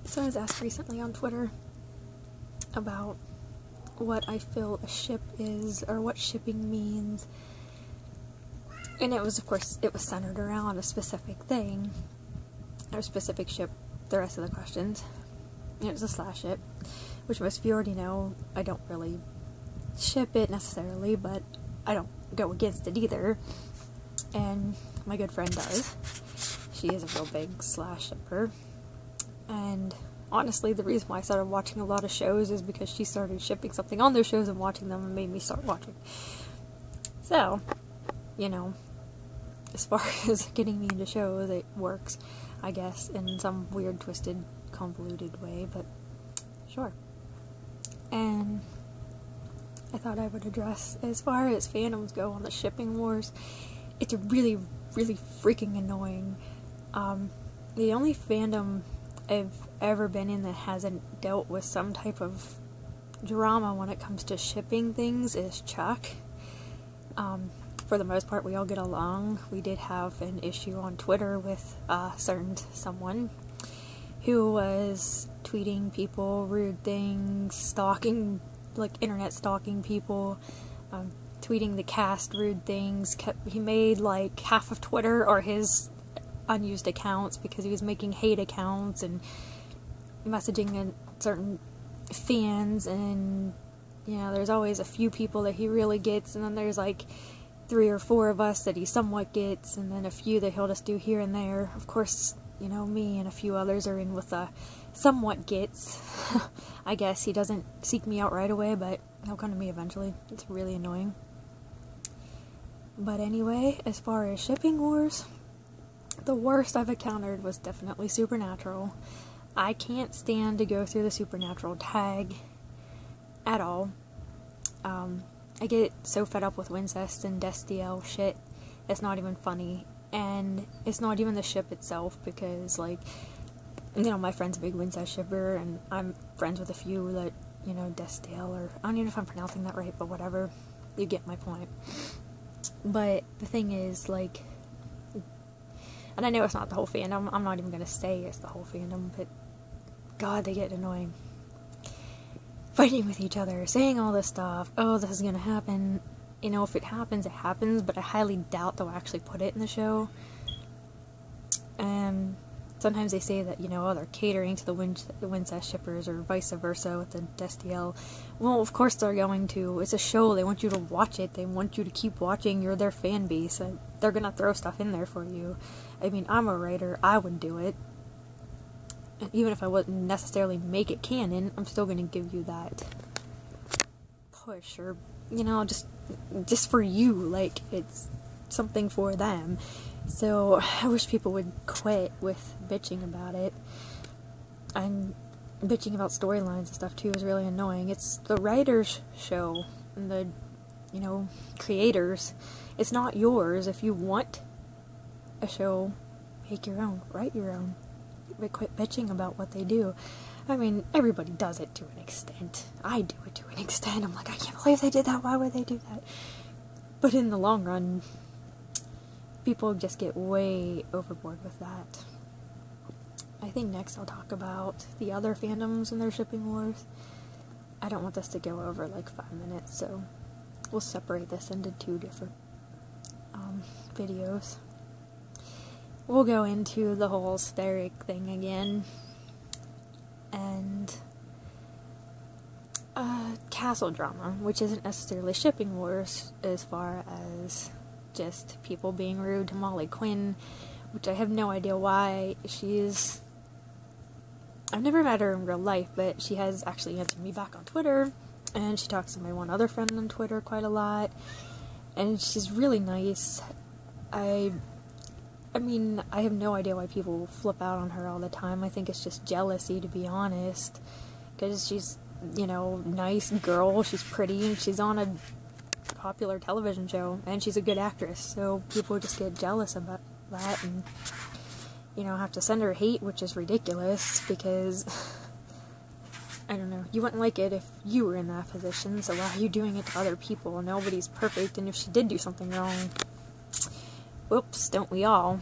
So I was asked recently on Twitter about what I feel a ship is, or what shipping means. And it was, of course, it was centered around a specific thing, or a specific ship, the rest of the questions. And it was a slash ship, which most of you already know. I don't really ship it necessarily, but I don't go against it either. And my good friend does. She is a real big slash shipper. And honestly, the reason why I started watching a lot of shows is because she started shipping something on those shows and watching them and made me start watching. So, you know, as far as getting me into shows, it works, I guess, in some weird, twisted, convoluted way, but sure. And I thought I would address, as far as fandoms go on the shipping wars, it's really, really freaking annoying. The only fandom I've ever been in that hasn't dealt with some type of drama when it comes to shipping things is Chuck. For the most part, we all get along. We did have an issue on Twitter with someone who was tweeting people rude things, stalking, like internet stalking people, tweeting the cast rude things. He made like half of Twitter or his unused accounts because he was making hate accounts and messaging certain fans, and you know, there's always a few people that he really gets, and then there's like 3 or 4 of us that he somewhat gets, and then a few that he'll just do here and there. Of course, you know, me and a few others are in with the somewhat gets. I guess he doesn't seek me out right away, but he'll come to me eventually. It's really annoying. But anyway, as far as shipping wars, the worst I've encountered was definitely Supernatural. I can't stand to go through the Supernatural tag at all. I get so fed up with Wincest and Destiel shit, it's not even funny. And it's not even the ship itself, because, like, you know, my friend's a big Wincest shipper, and I'm friends with a few that, you know, Destiel, or I don't even know if I'm pronouncing that right, but whatever. You get my point. But the thing is, like, and I know it's not the whole fandom, I'm not even gonna say it's the whole fandom, but God, they get annoying. Fighting with each other, saying all this stuff, oh, this is gonna happen. You know, if it happens, it happens, but I highly doubt they'll actually put it in the show. And sometimes they say that, you know, oh, they're catering to the Wincest shippers, or vice versa with the Destiel. Well, of course they're going to. It's a show, they want you to watch it, they want you to keep watching, you're their fan base, and they're gonna throw stuff in there for you. I mean, I'm a writer, I would do it. Even if I wouldn't necessarily make it canon, I'm still gonna give you that push, or, you know, just for you, like, it's something for them. So, I wish people would quit with bitching about it. And bitching about storylines and stuff, too, is really annoying. It's the writers' show, and the, you know, creators. It's not yours. If you want a show, make your own, write your own. But quit bitching about what they do. I mean, everybody does it to an extent. I do it to an extent. I'm like, I can't believe they did that. Why would they do that? But in the long run, people just get way overboard with that. I think next I'll talk about the other fandoms and their shipping wars. I don't want this to go over like 5 minutes, so we'll separate this into 2 different videos. We'll go into the whole Sterek thing again, and castle drama, which isn't necessarily shipping wars as far as just people being rude to Quinn, which I have no idea why. I've never met her in real life, but she has actually answered me back on Twitter, and she talks to my one other friend on Twitter quite a lot, and she's really nice. I mean, I have no idea why people flip out on her all the time. I think it's just jealousy, to be honest, because she's, you know, nice girl, she's pretty, and she's on a popular television show, and she's a good actress, so people just get jealous about that, and, you know, have to send her hate, which is ridiculous, because, I don't know, you wouldn't like it if you were in that position, so why are you doing it to other people? Nobody's perfect, and if she did do something wrong, whoops, don't we all?